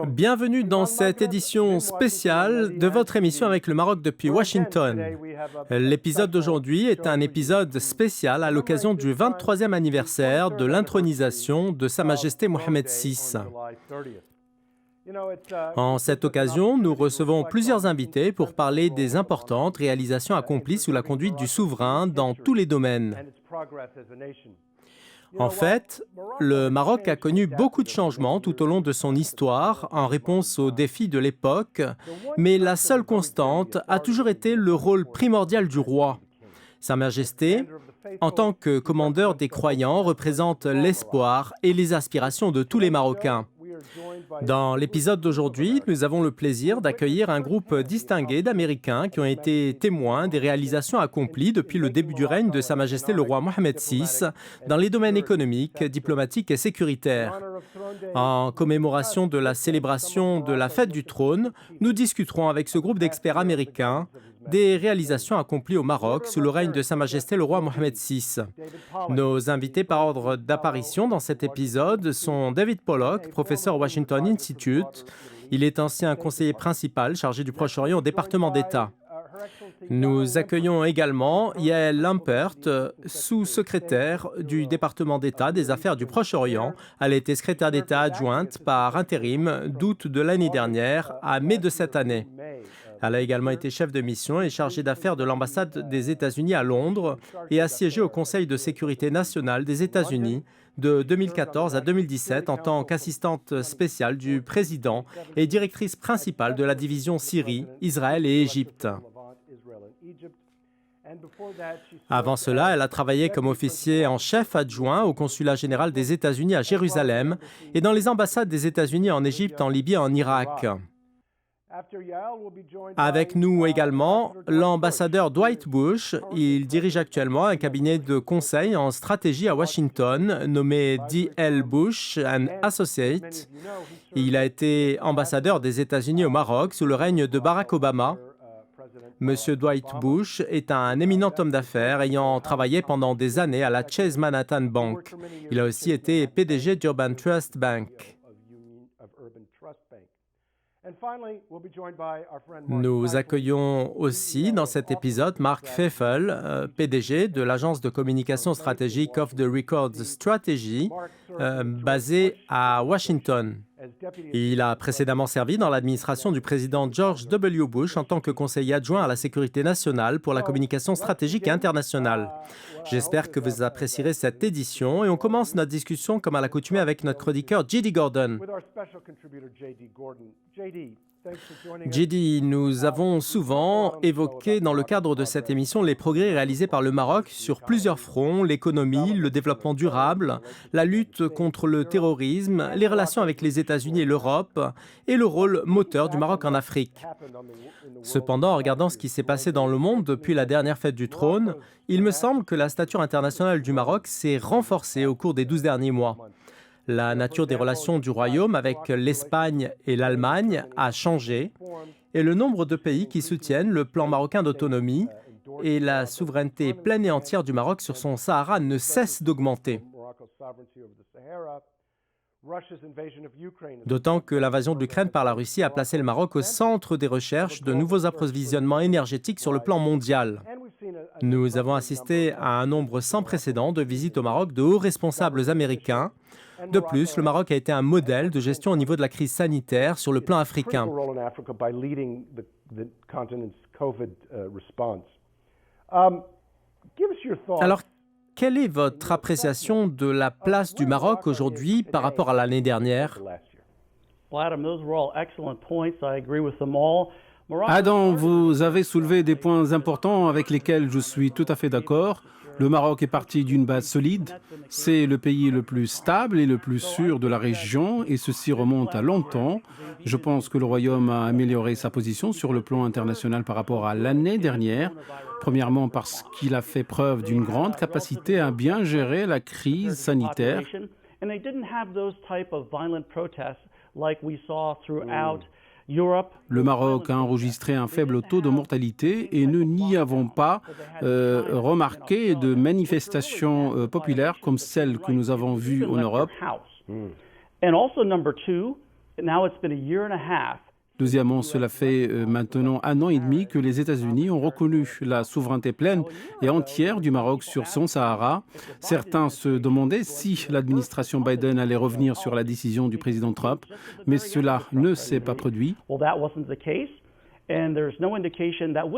Bienvenue dans cette édition spéciale de votre émission avec le Maroc depuis Washington. L'épisode d'aujourd'hui est un épisode spécial à l'occasion du 23e anniversaire de l'intronisation de Sa Majesté Mohammed VI. En cette occasion, nous recevons plusieurs invités pour parler des importantes réalisations accomplies sous la conduite du souverain dans tous les domaines. En fait, le Maroc a connu beaucoup de changements tout au long de son histoire en réponse aux défis de l'époque, mais la seule constante a toujours été le rôle primordial du roi. Sa Majesté, en tant que commandeur des croyants, représente l'espoir et les aspirations de tous les Marocains. Dans l'épisode d'aujourd'hui, nous avons le plaisir d'accueillir un groupe distingué d'Américains qui ont été témoins des réalisations accomplies depuis le début du règne de Sa Majesté le roi Mohammed VI dans les domaines économiques, diplomatiques et sécuritaires. En commémoration de la célébration de la fête du trône, nous discuterons avec ce groupe d'experts américains des réalisations accomplies au Maroc sous le règne de Sa Majesté le roi Mohammed VI. Nos invités par ordre d'apparition dans cet épisode sont David Pollock, professeur au Washington Institute. Il est ancien conseiller principal chargé du Proche-Orient au département d'État. Nous accueillons également Yael Lampert, sous-secrétaire du département d'État des Affaires du Proche-Orient. Elle a été secrétaire d'État adjointe par intérim d'août de l'année dernière à mai de cette année. Elle a également été chef de mission et chargée d'affaires de l'ambassade des États-Unis à Londres et a siégé au Conseil de sécurité nationale des États-Unis de 2014 à 2017 en tant qu'assistante spéciale du président et directrice principale de la division Syrie, Israël et Égypte. Avant cela, elle a travaillé comme officier en chef adjoint au consulat général des États-Unis à Jérusalem et dans les ambassades des États-Unis en Égypte, en Libye et en Irak. Avec nous également, l'ambassadeur Dwight Bush. Il dirige actuellement un cabinet de conseil en stratégie à Washington nommé D.L. Bush & Associates. Il a été ambassadeur des États-Unis au Maroc sous le règne de Barack Obama. Monsieur Dwight Bush est un éminent homme d'affaires ayant travaillé pendant des années à la Chase Manhattan Bank. Il a aussi été PDG d'Urban Trust Bank. Nous accueillons aussi dans cet épisode Mark Pfeffel, PDG de l'agence de communication stratégique Off the Record Strategy, basée à Washington. Il a précédemment servi dans l'administration du président George W. Bush en tant que conseiller adjoint à la sécurité nationale pour la communication stratégique et internationale. J'espère que vous apprécierez cette édition et on commence notre discussion comme à l'accoutumée avec notre chroniqueur J.D. Gordon. J.D., nous avons souvent évoqué dans le cadre de cette émission les progrès réalisés par le Maroc sur plusieurs fronts, l'économie, le développement durable, la lutte contre le terrorisme, les relations avec les États-Unis et l'Europe et le rôle moteur du Maroc en Afrique. Cependant, en regardant ce qui s'est passé dans le monde depuis la dernière fête du trône, il me semble que la stature internationale du Maroc s'est renforcée au cours des 12 derniers mois. La nature des relations du royaume avec l'Espagne et l'Allemagne a changé et le nombre de pays qui soutiennent le plan marocain d'autonomie et la souveraineté pleine et entière du Maroc sur son Sahara ne cesse d'augmenter. D'autant que l'invasion de l'Ukraine par la Russie a placé le Maroc au centre des recherches de nouveaux approvisionnements énergétiques sur le plan mondial. Nous avons assisté à un nombre sans précédent de visites au Maroc de hauts responsables américains. De plus, le Maroc a été un modèle de gestion au niveau de la crise sanitaire sur le plan africain. Alors, quelle est votre appréciation de la place du Maroc aujourd'hui par rapport à l'année dernière? Adam, vous avez soulevé des points importants avec lesquels je suis tout à fait d'accord. Le Maroc est parti d'une base solide. C'est le pays le plus stable et le plus sûr de la région et ceci remonte à longtemps. Je pense que le Royaume a amélioré sa position sur le plan international par rapport à l'année dernière. Premièrement parce qu'il a fait preuve d'une grande capacité à bien gérer la crise sanitaire. Le Maroc a enregistré un faible taux de mortalité et nous n'y avons pas remarqué de manifestations populaires comme celles que nous avons vues en Europe. Deuxièmement, cela fait maintenant 1 an et demi que les États-Unis ont reconnu la souveraineté pleine et entière du Maroc sur son Sahara. Certains se demandaient si l'administration Biden allait revenir sur la décision du président Trump, mais cela ne s'est pas produit.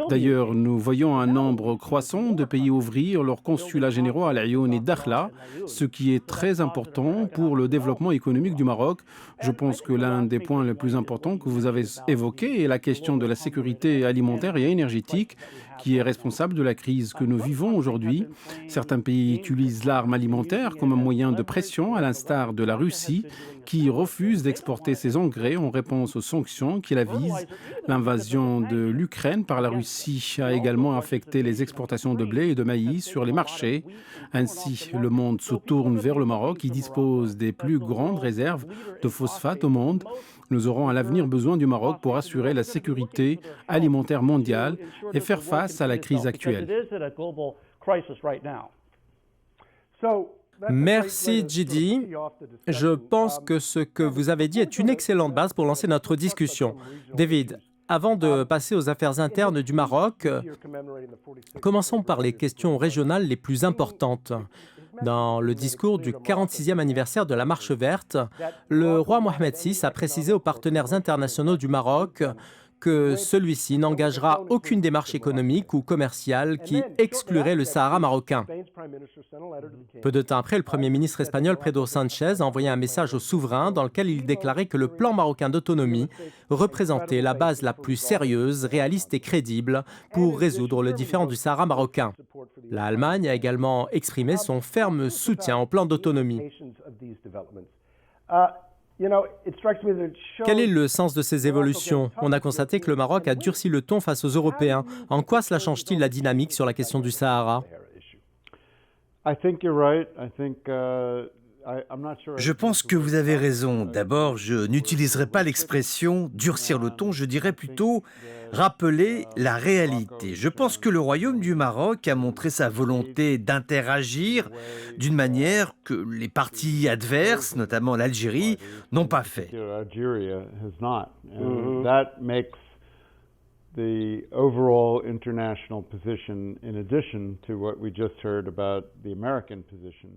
D'ailleurs, nous voyons un nombre croissant de pays ouvrir leurs consulats généraux à Laayoune et Dakhla, ce qui est très important pour le développement économique du Maroc. Je pense que l'un des points les plus importants que vous avez évoqués est la question de la sécurité alimentaire et énergétique, qui est responsable de la crise que nous vivons aujourd'hui. Certains pays utilisent l'arme alimentaire comme un moyen de pression, à l'instar de la Russie, qui refuse d'exporter ses engrais en réponse aux sanctions qui la visent. L'invasion de l'Ukraine par la Russie a également affecté les exportations de blé et de maïs sur les marchés. Ainsi, le monde se tourne vers le Maroc, qui dispose des plus grandes réserves de phosphate au monde. Nous aurons à l'avenir besoin du Maroc pour assurer la sécurité alimentaire mondiale et faire face à la crise actuelle. Merci Jidi. Je pense que ce que vous avez dit est une excellente base pour lancer notre discussion. David, avant de passer aux affaires internes du Maroc, commençons par les questions régionales les plus importantes. Dans le discours du 46e anniversaire de la Marche verte, le roi Mohamed VI a précisé aux partenaires internationaux du Maroc que celui-ci n'engagera aucune démarche économique ou commerciale qui exclurait le Sahara marocain. Peu de temps après, le Premier ministre espagnol Pedro Sánchez a envoyé un message aux souverains dans lequel il déclarait que le plan marocain d'autonomie représentait la base la plus sérieuse, réaliste et crédible pour résoudre le différend du Sahara marocain. L'Allemagne a également exprimé son ferme soutien au plan d'autonomie. Quel est le sens de ces évolutions? On a constaté que le Maroc a durci le ton face aux Européens. En quoi cela change-t-il la dynamique sur la question du Sahara? Je pense que vous avez raison. D'abord, je n'utiliserai pas l'expression « durcir le ton », je dirais plutôt « rappeler la réalité ». Je pense que le Royaume du Maroc a montré sa volonté d'interagir d'une manière que les partis adverses, notamment l'Algérie, n'ont pas fait. The overall international position in addition to what we just heard about the American position.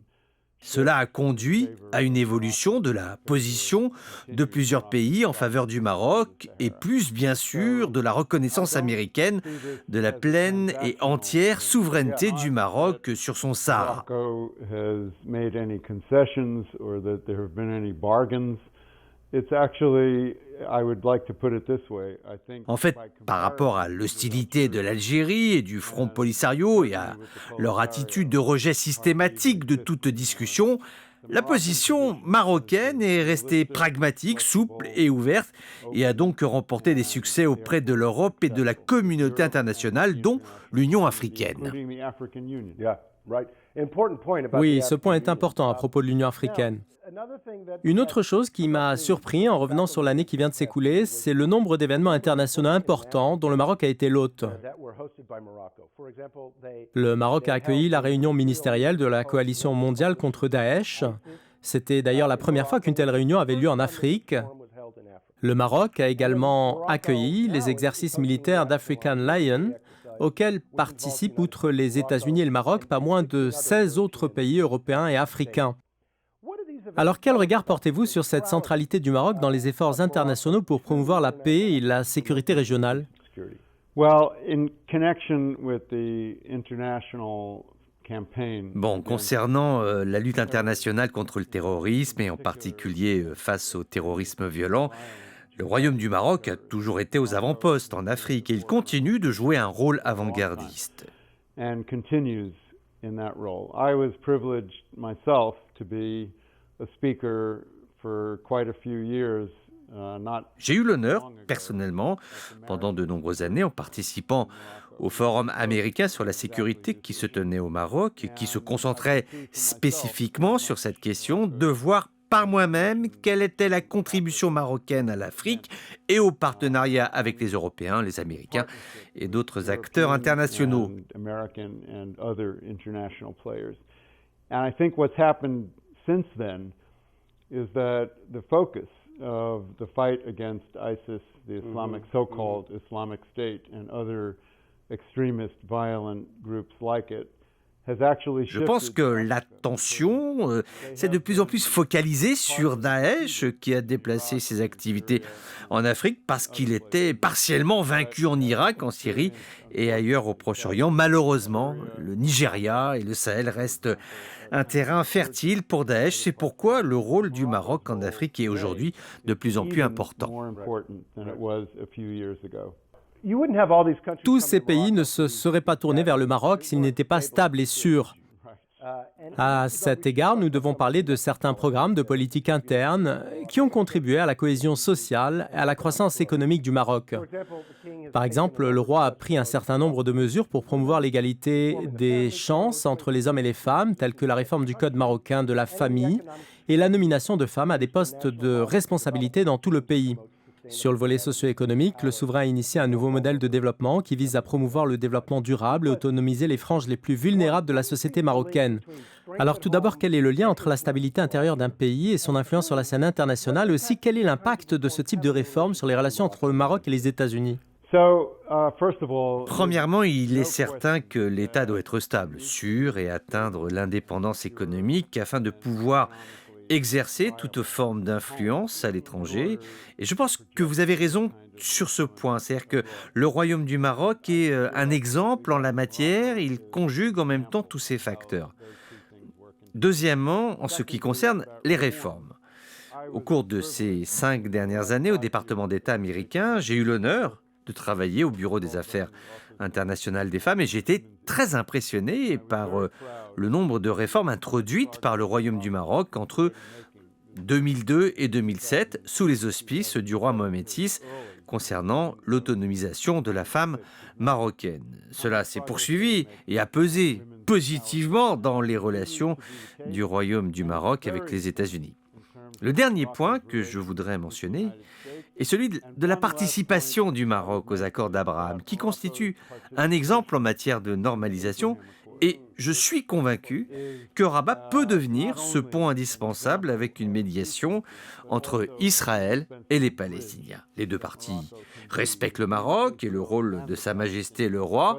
Cela a conduit à une évolution de la position de plusieurs pays en faveur du Maroc et plus bien sûr de la reconnaissance américaine de la pleine et entière souveraineté du Maroc sur son Sahara. En fait, par rapport à l'hostilité de l'Algérie et du Front Polisario et à leur attitude de rejet systématique de toute discussion, la position marocaine est restée pragmatique, souple et ouverte et a donc remporté des succès auprès de l'Europe et de la communauté internationale, dont l'Union africaine. Oui, ce point est important à propos de l'Union africaine. Une autre chose qui m'a surpris en revenant sur l'année qui vient de s'écouler, c'est le nombre d'événements internationaux importants dont le Maroc a été l'hôte. Le Maroc a accueilli la réunion ministérielle de la coalition mondiale contre Daesh. C'était d'ailleurs la première fois qu'une telle réunion avait lieu en Afrique. Le Maroc a également accueilli les exercices militaires d'African Lion, auxquels participent, outre les États-Unis et le Maroc, pas moins de 16 autres pays européens et africains. Alors, quel regard portez-vous sur cette centralité du Maroc dans les efforts internationaux pour promouvoir la paix et la sécurité régionale? Bon, concernant la lutte internationale contre le terrorisme et en particulier face au terrorisme violent, le Royaume du Maroc a toujours été aux avant-postes en Afrique et il continue de jouer un rôle avant-gardiste. J'ai eu l'honneur, personnellement, pendant de nombreuses années, en participant au Forum américain sur la sécurité qui se tenait au Maroc et qui se concentrait spécifiquement sur cette question, de voir par moi-même quelle était la contribution marocaine à l'Afrique et au partenariat avec les Européens, les Américains et d'autres acteurs internationaux. And I think what's happened since then is that the focus of the fight against ISIS, the Islamic so-called Islamic State, and other extremist violent groups like it, has actually Je pense que l'attention s'est de plus en plus focalisée sur Daesh, qui a déplacé ses activités en Afrique parce qu'il était partiellement vaincu en Irak, en Syrie et ailleurs au Proche-Orient. Malheureusement, le Nigeria et le Sahel restent un terrain fertile pour Daesh. C'est pourquoi le rôle du Maroc en Afrique est aujourd'hui de plus en plus important. Tous ces pays ne se seraient pas tournés vers le Maroc s'ils n'étaient pas stables et sûrs. À cet égard, nous devons parler de certains programmes de politique interne qui ont contribué à la cohésion sociale et à la croissance économique du Maroc. Par exemple, le roi a pris un certain nombre de mesures pour promouvoir l'égalité des chances entre les hommes et les femmes, telles que la réforme du Code marocain de la famille et la nomination de femmes à des postes de responsabilité dans tout le pays. Sur le volet socio-économique, le souverain a initié un nouveau modèle de développement qui vise à promouvoir le développement durable et autonomiser les franges les plus vulnérables de la société marocaine. Alors tout d'abord, quel est le lien entre la stabilité intérieure d'un pays et son influence sur la scène internationale? Aussi, quel est l'impact de ce type de réforme sur les relations entre le Maroc et les États-Unis? Premièrement, il est certain que l'État doit être stable, sûr et atteindre l'indépendance économique afin de pouvoir exercer toute forme d'influence à l'étranger. Et je pense que vous avez raison sur ce point. C'est-à-dire que le Royaume du Maroc est un exemple en la matière. Il conjugue en même temps tous ces facteurs. Deuxièmement, en ce qui concerne les réformes. Au cours de ces 5 dernières années au département d'État américain, j'ai eu l'honneur de travailler au Bureau des affaires internationales des femmes et j'ai été très impressionné par le nombre de réformes introduites par le Royaume du Maroc entre 2002 et 2007 sous les auspices du roi Mohamed VI concernant l'autonomisation de la femme marocaine. Cela s'est poursuivi et a pesé positivement dans les relations du Royaume du Maroc avec les États-Unis. Le dernier point que je voudrais mentionner est celui de la participation du Maroc aux accords d'Abraham, qui constitue un exemple en matière de normalisation. Et je suis convaincu que Rabat peut devenir ce pont indispensable avec une médiation entre Israël et les Palestiniens. Les deux parties respectent le Maroc et le rôle de Sa Majesté le Roi.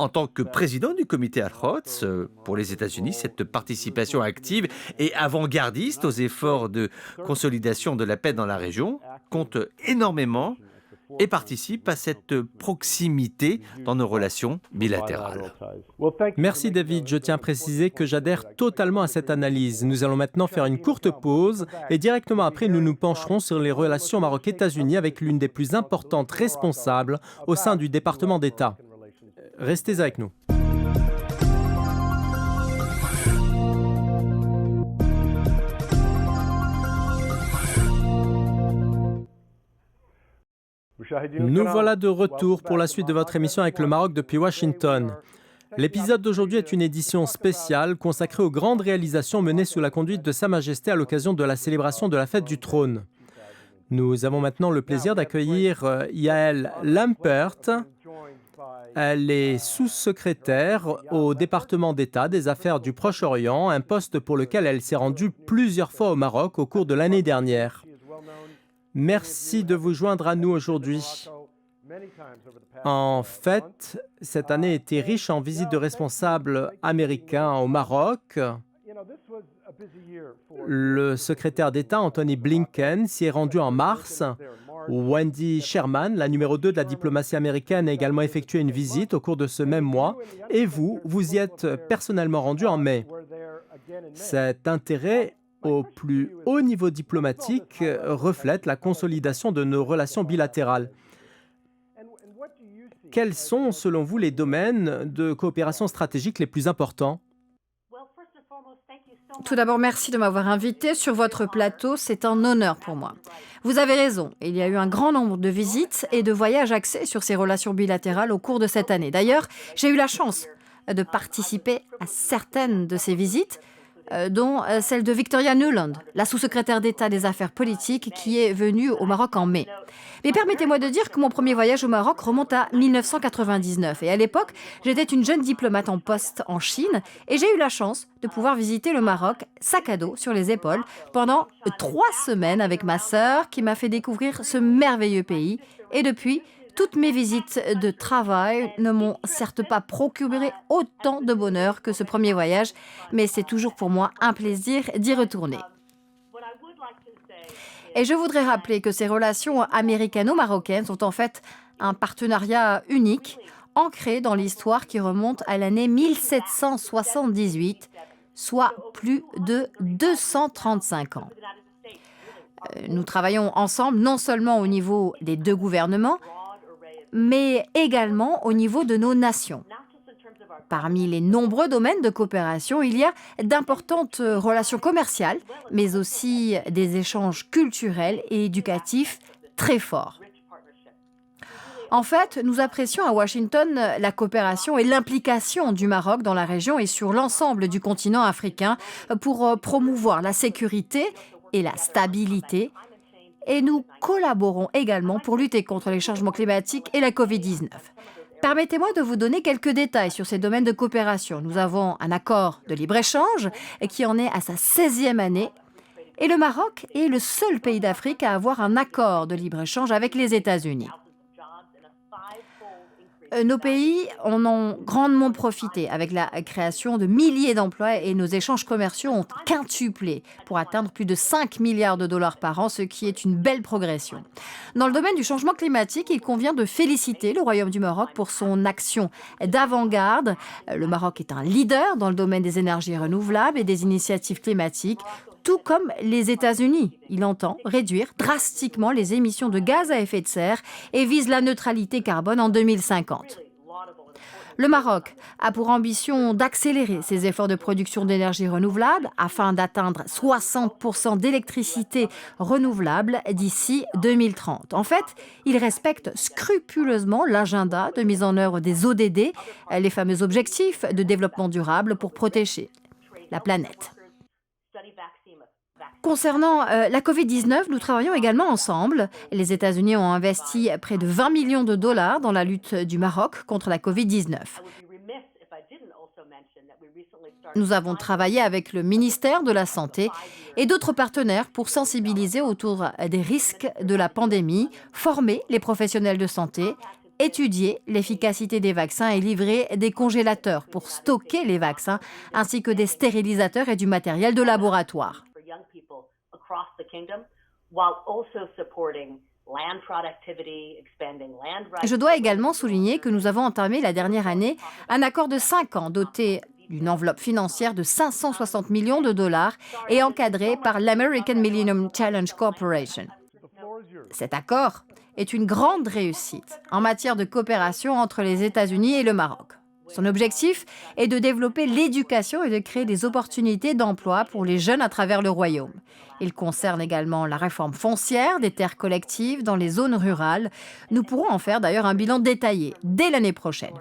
En tant que président du comité Al-Quds pour les États-Unis, cette participation active et avant-gardiste aux efforts de consolidation de la paix dans la région compte énormément et participe à cette proximité dans nos relations bilatérales. Merci David, je tiens à préciser que j'adhère totalement à cette analyse. Nous allons maintenant faire une courte pause et directement après nous nous pencherons sur les relations Maroc-États-Unis avec l'une des plus importantes responsables au sein du département d'État. Restez avec nous. Nous voilà de retour pour la suite de votre émission avec le Maroc depuis Washington. L'épisode d'aujourd'hui est une édition spéciale consacrée aux grandes réalisations menées sous la conduite de Sa Majesté à l'occasion de la célébration de la fête du trône. Nous avons maintenant le plaisir d'accueillir Yael Lampert. Elle est sous-secrétaire au département d'État des Affaires du Proche-Orient, un poste pour lequel elle s'est rendue plusieurs fois au Maroc au cours de l'année dernière. Merci de vous joindre à nous aujourd'hui. En fait, cette année était riche en visites de responsables américains au Maroc. Le secrétaire d'État Anthony Blinken s'y est rendu en mars. Wendy Sherman, la numéro 2 de la diplomatie américaine, a également effectué une visite au cours de ce même mois. Et vous y êtes personnellement rendu en mai. Cet intérêt au plus haut niveau diplomatique reflète la consolidation de nos relations bilatérales. Quels sont, selon vous, les domaines de coopération stratégique les plus importants? Tout d'abord, merci de m'avoir invité sur votre plateau. C'est un honneur pour moi. Vous avez raison, il y a eu un grand nombre de visites et de voyages axés sur ces relations bilatérales au cours de cette année. D'ailleurs, j'ai eu la chance de participer à certaines de ces visites. dont celle de Victoria Nuland, la sous-secrétaire d'État des Affaires politiques, qui est venue au Maroc en mai. Mais permettez-moi de dire que mon premier voyage au Maroc remonte à 1999. Et à l'époque, j'étais une jeune diplomate en poste en Chine et j'ai eu la chance de pouvoir visiter le Maroc, sac à dos sur les épaules, pendant 3 semaines avec ma sœur qui m'a fait découvrir ce merveilleux pays. Et depuis, toutes mes visites de travail ne m'ont certes pas procuré autant de bonheur que ce premier voyage, mais c'est toujours pour moi un plaisir d'y retourner. Et je voudrais rappeler que ces relations américano-marocaines sont en fait un partenariat unique, ancré dans l'histoire qui remonte à l'année 1778, soit plus de 235 ans. Nous travaillons ensemble non seulement au niveau des 2 gouvernements, mais également au niveau de nos nations. Parmi les nombreux domaines de coopération, il y a d'importantes relations commerciales, mais aussi des échanges culturels et éducatifs très forts. En fait, nous apprécions à Washington la coopération et l'implication du Maroc dans la région et sur l'ensemble du continent africain pour promouvoir la sécurité et la stabilité. Et nous collaborons également pour lutter contre les changements climatiques et la Covid-19. Permettez-moi de vous donner quelques détails sur ces domaines de coopération. Nous avons un accord de libre-échange qui en est à sa 16e année. Et le Maroc est le seul pays d'Afrique à avoir un accord de libre-échange avec les États-Unis. Nos pays en ont grandement profité avec la création de milliers d'emplois et nos échanges commerciaux ont quintuplé pour atteindre plus de 5 milliards de dollars par an, ce qui est une belle progression. Dans le domaine du changement climatique, il convient de féliciter le Royaume du Maroc pour son action d'avant-garde. Le Maroc est un leader dans le domaine des énergies renouvelables et des initiatives climatiques, tout comme les États-Unis. Il entend réduire drastiquement les émissions de gaz à effet de serre et vise la neutralité carbone en 2050. Le Maroc a pour ambition d'accélérer ses efforts de production d'énergie renouvelable afin d'atteindre 60% d'électricité renouvelable d'ici 2030. En fait, il respecte scrupuleusement l'agenda de mise en œuvre des ODD, les fameux objectifs de développement durable pour protéger la planète. Concernant la Covid-19, nous travaillons également ensemble. Les États-Unis ont investi près de 20 millions de dollars dans la lutte du Maroc contre la Covid-19. Nous avons travaillé avec le ministère de la Santé et d'autres partenaires pour sensibiliser autour des risques de la pandémie, former les professionnels de santé, étudier l'efficacité des vaccins et livrer des congélateurs pour stocker les vaccins, ainsi que des stérilisateurs et du matériel de laboratoire. Je dois également souligner que nous avons entamé la dernière année un accord de 5 ans doté d'une enveloppe financière de 560 millions de dollars et encadré par l'American Millennium Challenge Corporation. Cet accord est une grande réussite en matière de coopération entre les États-Unis et le Maroc. Son objectif est de développer l'éducation et de créer des opportunités d'emploi pour les jeunes à travers le royaume. Il concerne également la réforme foncière des terres collectives dans les zones rurales. Nous pourrons en faire d'ailleurs un bilan détaillé dès l'année prochaine.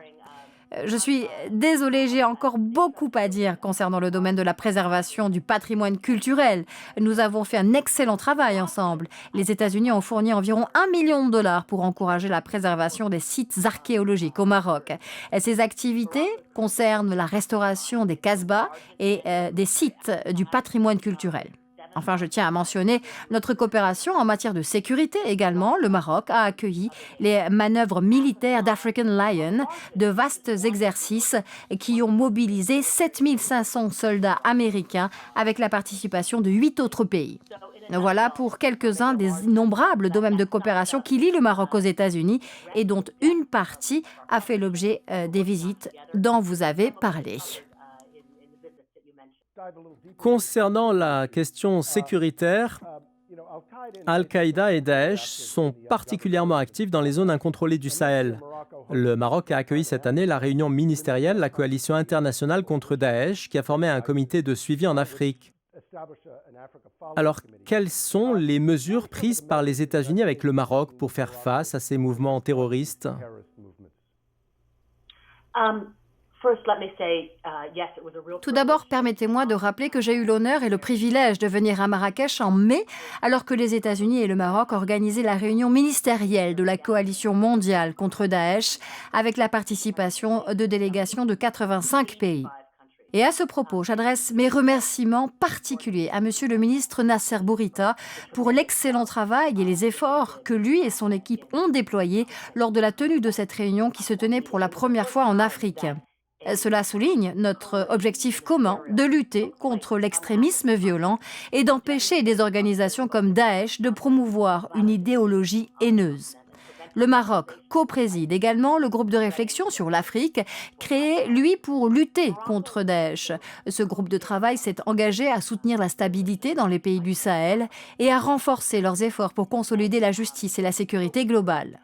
Je suis désolée, j'ai encore beaucoup à dire concernant le domaine de la préservation du patrimoine culturel. Nous avons fait un excellent travail ensemble. Les États-Unis ont fourni environ 1 million de dollars pour encourager la préservation des sites archéologiques au Maroc. Ces activités concernent la restauration des casbahs et des sites du patrimoine culturel. Enfin, je tiens à mentionner notre coopération en matière de sécurité également. Le Maroc a accueilli les manœuvres militaires d'African Lion, de vastes exercices qui ont mobilisé 7500 soldats américains avec la participation de 8 autres pays. Voilà pour quelques-uns des innombrables domaines de coopération qui lient le Maroc aux États-Unis et dont une partie a fait l'objet des visites dont vous avez parlé. Concernant la question sécuritaire, Al-Qaïda et Daesh sont particulièrement actifs dans les zones incontrôlées du Sahel. Le Maroc a accueilli cette année la réunion ministérielle, la coalition internationale contre Daesh, qui a formé un comité de suivi en Afrique. Alors, quelles sont les mesures prises par les États-Unis avec le Maroc pour faire face à ces mouvements terroristes ? Tout d'abord, permettez-moi de rappeler que j'ai eu l'honneur et le privilège de venir à Marrakech en mai, alors que les États-Unis et le Maroc organisaient la réunion ministérielle de la coalition mondiale contre Daesh, avec la participation de délégations de 85 pays. Et à ce propos, j'adresse mes remerciements particuliers à Monsieur le ministre Nasser Bourita pour l'excellent travail et les efforts que lui et son équipe ont déployés lors de la tenue de cette réunion qui se tenait pour la première fois en Afrique. Cela souligne notre objectif commun de lutter contre l'extrémisme violent et d'empêcher des organisations comme Daesh de promouvoir une idéologie haineuse. Le Maroc co-préside également le groupe de réflexion sur l'Afrique, créé, lui, pour lutter contre Daesh. Ce groupe de travail s'est engagé à soutenir la stabilité dans les pays du Sahel et à renforcer leurs efforts pour consolider la justice et la sécurité globale.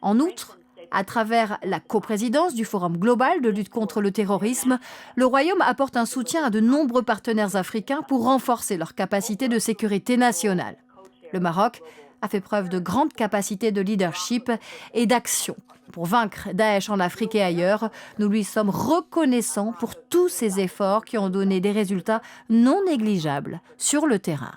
En outre, à travers la coprésidence du Forum global de lutte contre le terrorisme, le Royaume apporte un soutien à de nombreux partenaires africains pour renforcer leurs capacités de sécurité nationale. Le Maroc a fait preuve de grande capacité de leadership et d'action. Pour vaincre Daesh en Afrique et ailleurs, nous lui sommes reconnaissants pour tous ces efforts qui ont donné des résultats non négligeables sur le terrain.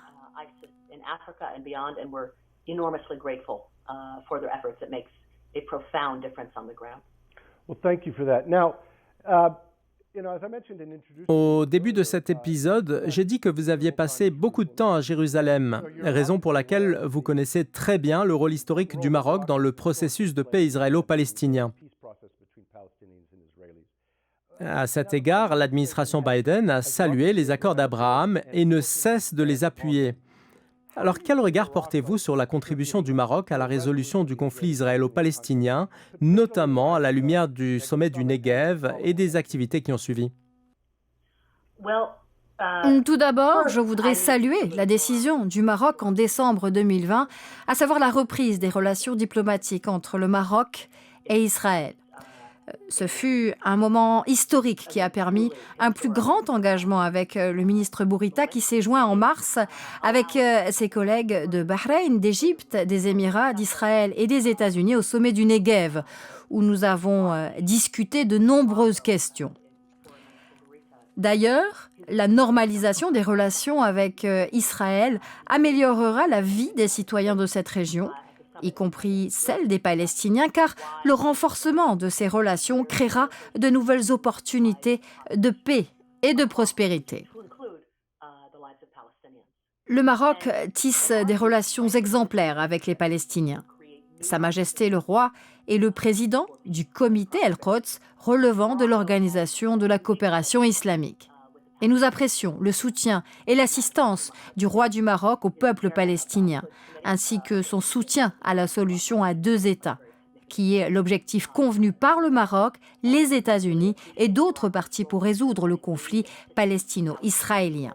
Au début de cet épisode, j'ai dit que vous aviez passé beaucoup de temps à Jérusalem, raison pour laquelle vous connaissez très bien le rôle historique du Maroc dans le processus de paix israélo-palestinien. À cet égard, l'administration Biden a salué les accords d'Abraham et ne cesse de les appuyer. Alors, quel regard portez-vous sur la contribution du Maroc à la résolution du conflit israélo-palestinien, notamment à la lumière du sommet du Negev et des activités qui ont suivi? Tout d'abord, je voudrais saluer la décision du Maroc en décembre 2020, à savoir la reprise des relations diplomatiques entre le Maroc et Israël. Ce fut un moment historique qui a permis un plus grand engagement avec le ministre Bourita qui s'est joint en mars avec ses collègues de Bahreïn, d'Égypte, des Émirats, d'Israël et des États-Unis au sommet du Negev, où nous avons discuté de nombreuses questions. D'ailleurs, la normalisation des relations avec Israël améliorera la vie des citoyens de cette région, y compris celle des Palestiniens, car le renforcement de ces relations créera de nouvelles opportunités de paix et de prospérité. Le Maroc tisse des relations exemplaires avec les Palestiniens. Sa Majesté le Roi est le président du comité El-Quds relevant de l'Organisation de la coopération islamique. Et nous apprécions le soutien et l'assistance du roi du Maroc au peuple palestinien, ainsi que son soutien à la solution à deux États, qui est l'objectif convenu par le Maroc, les États-Unis et d'autres parties pour résoudre le conflit palestino-israélien.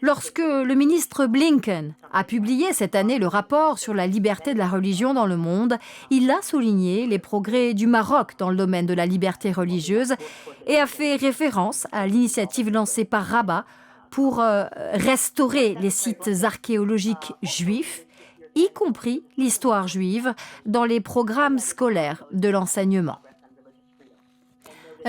Lorsque le ministre Blinken a publié cette année le rapport sur la liberté de la religion dans le monde, il a souligné les progrès du Maroc dans le domaine de la liberté religieuse et a fait référence à l'initiative lancée par Rabat pour restaurer les sites archéologiques juifs, y compris l'histoire juive, dans les programmes scolaires de l'enseignement.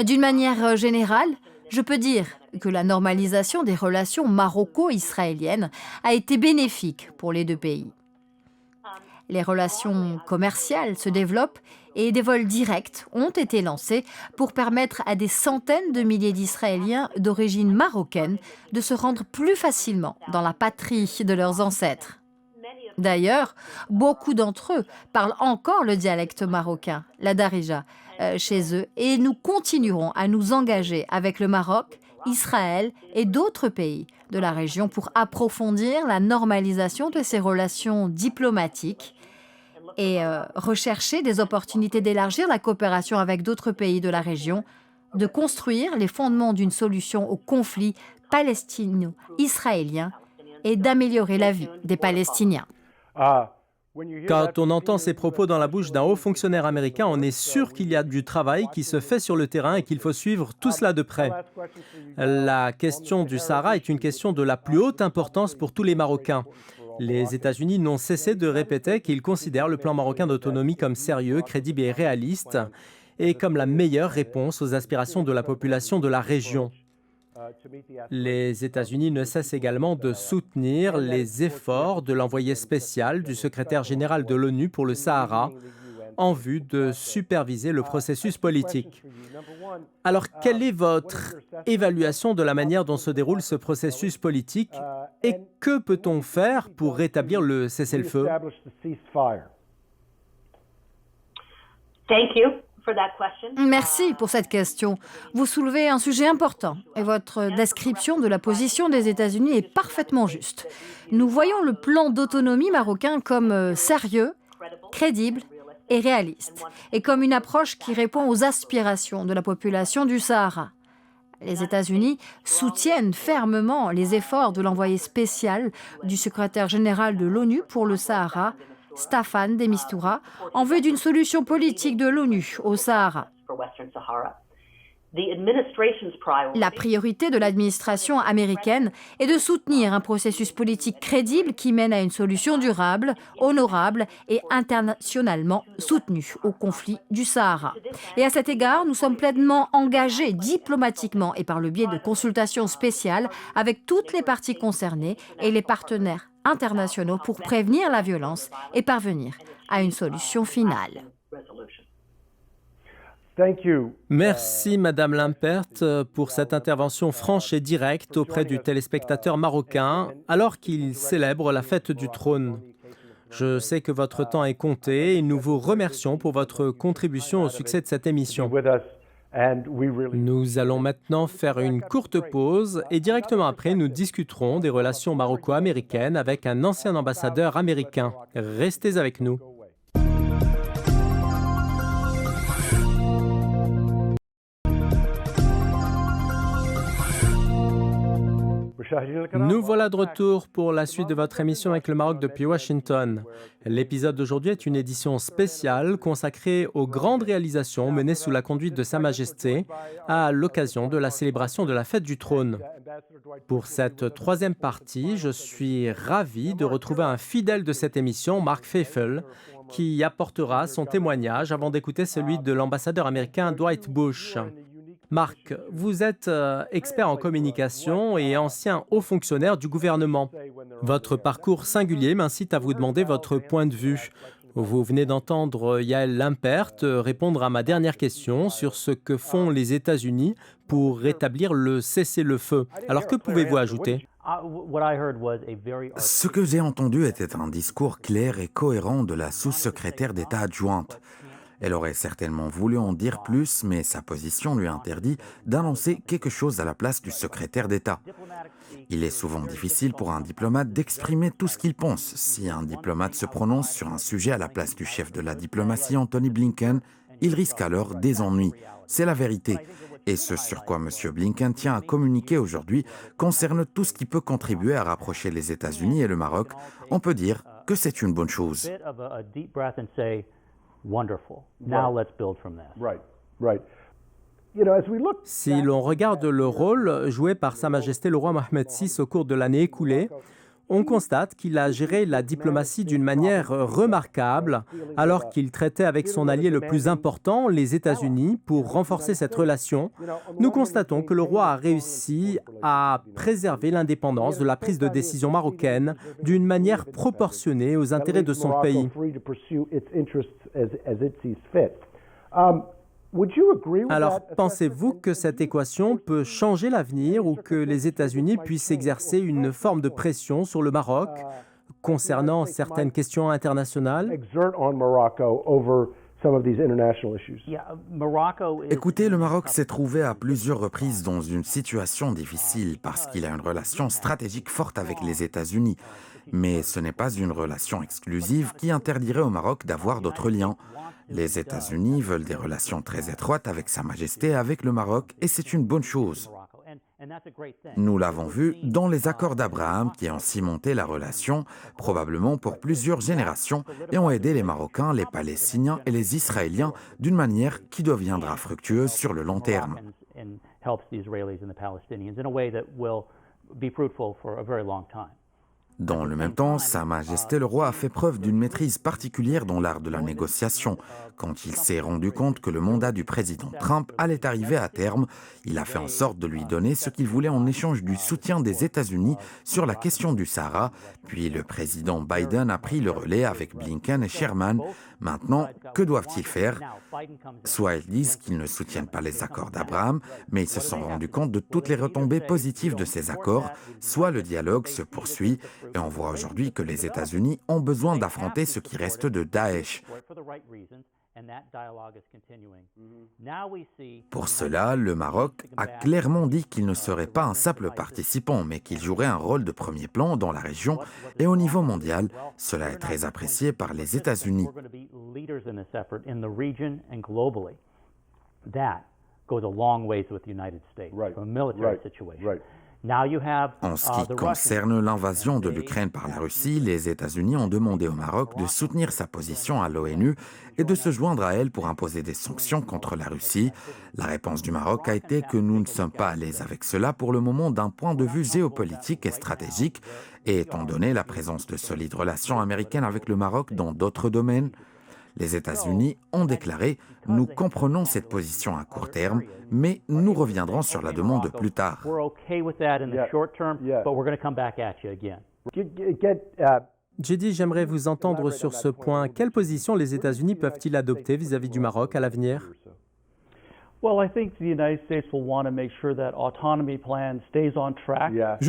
D'une manière générale, je peux dire que la normalisation des relations maroco-israéliennes a été bénéfique pour les deux pays. Les relations commerciales se développent et des vols directs ont été lancés pour permettre à des centaines de milliers d'Israéliens d'origine marocaine de se rendre plus facilement dans la patrie de leurs ancêtres. D'ailleurs, beaucoup d'entre eux parlent encore le dialecte marocain, la darija, chez eux, et nous continuerons à nous engager avec le Maroc, Israël et d'autres pays de la région pour approfondir la normalisation de ces relations diplomatiques et rechercher des opportunités d'élargir la coopération avec d'autres pays de la région, de construire les fondements d'une solution au conflit palestino-israélien et d'améliorer la vie des Palestiniens. Quand on entend ces propos dans la bouche d'un haut fonctionnaire américain, on est sûr qu'il y a du travail qui se fait sur le terrain et qu'il faut suivre tout cela de près. La question du Sahara est une question de la plus haute importance pour tous les Marocains. Les États-Unis n'ont cessé de répéter qu'ils considèrent le plan marocain d'autonomie comme sérieux, crédible et réaliste, et comme la meilleure réponse aux aspirations de la population de la région. Les États-Unis ne cessent également de soutenir les efforts de l'envoyé spécial du secrétaire général de l'ONU pour le Sahara en vue de superviser le processus politique. Alors, quelle est votre évaluation de la manière dont se déroule ce processus politique et que peut-on faire pour rétablir le cessez-le-feu? Merci pour cette question. Vous soulevez un sujet important et votre description de la position des États-Unis est parfaitement juste. Nous voyons le plan d'autonomie marocain comme sérieux, crédible et réaliste, et comme une approche qui répond aux aspirations de la population du Sahara. Les États-Unis soutiennent fermement les efforts de l'envoyé spécial du secrétaire général de l'ONU pour le Sahara, Staffan de Mistura, en vue d'une solution politique de l'ONU au Sahara. La priorité de l'administration américaine est de soutenir un processus politique crédible qui mène à une solution durable, honorable et internationalement soutenue au conflit du Sahara. Et à cet égard, nous sommes pleinement engagés diplomatiquement et par le biais de consultations spéciales avec toutes les parties concernées et les partenaires internationaux pour prévenir la violence et parvenir à une solution finale. Merci, Madame Limpert, pour cette intervention franche et directe auprès du téléspectateur marocain alors qu'il célèbre la fête du trône. Je sais que votre temps est compté et nous vous remercions pour votre contribution au succès de cette émission. Nous allons maintenant faire une courte pause et directement après, nous discuterons des relations maroco-américaines avec un ancien ambassadeur américain. Restez avec nous. Nous voilà de retour pour la suite de votre émission avec le Maroc depuis Washington. L'épisode d'aujourd'hui est une édition spéciale consacrée aux grandes réalisations menées sous la conduite de Sa Majesté à l'occasion de la célébration de la fête du trône. Pour cette troisième partie, je suis ravi de retrouver un fidèle de cette émission, Mark Feifel, qui apportera son témoignage avant d'écouter celui de l'ambassadeur américain Dwight Bush. Marc, vous êtes expert en communication et ancien haut fonctionnaire du gouvernement. Votre parcours singulier m'incite à vous demander votre point de vue. Vous venez d'entendre Yael Limpert répondre à ma dernière question sur ce que font les États-Unis pour rétablir le cessez-le-feu. Alors que pouvez-vous ajouter? Ce que j'ai entendu était un discours clair et cohérent de la sous-secrétaire d'État adjointe. Elle aurait certainement voulu en dire plus, mais sa position lui interdit d'annoncer quelque chose à la place du secrétaire d'État. Il est souvent difficile pour un diplomate d'exprimer tout ce qu'il pense. Si un diplomate se prononce sur un sujet à la place du chef de la diplomatie, Anthony Blinken, il risque alors des ennuis. C'est la vérité. Et ce sur quoi M. Blinken tient à communiquer aujourd'hui concerne tout ce qui peut contribuer à rapprocher les États-Unis et le Maroc. On peut dire que c'est une bonne chose. Si l'on regarde le rôle joué par Sa Majesté le roi Mohammed VI au cours de l'année écoulée, on constate qu'il a géré la diplomatie d'une manière remarquable, alors qu'il traitait avec son allié le plus important, les États-Unis, pour renforcer cette relation. Nous constatons que le roi a réussi à préserver l'indépendance de la prise de décision marocaine d'une manière proportionnée aux intérêts de son pays. Alors, pensez-vous que cette équation peut changer l'avenir ou que les États-Unis puissent exercer une forme de pression sur le Maroc concernant certaines questions internationales? Écoutez, le Maroc s'est trouvé à plusieurs reprises dans une situation difficile parce qu'il a une relation stratégique forte avec les États-Unis. Mais ce n'est pas une relation exclusive qui interdirait au Maroc d'avoir d'autres liens. Les États-Unis veulent des relations très étroites avec Sa Majesté et avec le Maroc, et c'est une bonne chose. Nous l'avons vu dans les accords d'Abraham qui ont cimenté la relation, probablement pour plusieurs générations, et ont aidé les Marocains, les Palestiniens et les Israéliens d'une manière qui deviendra fructueuse sur le long terme. Dans le même temps, Sa Majesté le Roi a fait preuve d'une maîtrise particulière dans l'art de la négociation. Quand il s'est rendu compte que le mandat du président Trump allait arriver à terme, il a fait en sorte de lui donner ce qu'il voulait en échange du soutien des États-Unis sur la question du Sahara. Puis le président Biden a pris le relais avec Blinken et Sherman. Maintenant, que doivent-ils faire? Soit ils disent qu'ils ne soutiennent pas les accords d'Abraham, mais ils se sont rendus compte de toutes les retombées positives de ces accords, soit le dialogue se poursuit, et on voit aujourd'hui que les États-Unis ont besoin d'affronter ce qui reste de Daesh. Pour cela, le Maroc a clairement dit qu'il ne serait pas un simple participant, mais qu'il jouerait un rôle de premier plan dans la région et au niveau mondial. Cela est très apprécié par les États-Unis. En ce qui concerne l'invasion de l'Ukraine par la Russie, les États-Unis ont demandé au Maroc de soutenir sa position à l'ONU et de se joindre à elle pour imposer des sanctions contre la Russie. La réponse du Maroc a été que nous ne sommes pas à l'aise avec cela pour le moment d'un point de vue géopolitique et stratégique, et étant donné la présence de solides relations américaines avec le Maroc dans d'autres domaines. Les États-Unis ont déclaré « Nous comprenons cette position à court terme, mais nous reviendrons sur la demande plus tard ». J'ai j'aimerais vous entendre sur ce point. Quelle position les États-Unis peuvent-ils adopter vis-à-vis du Maroc à l'avenir? Je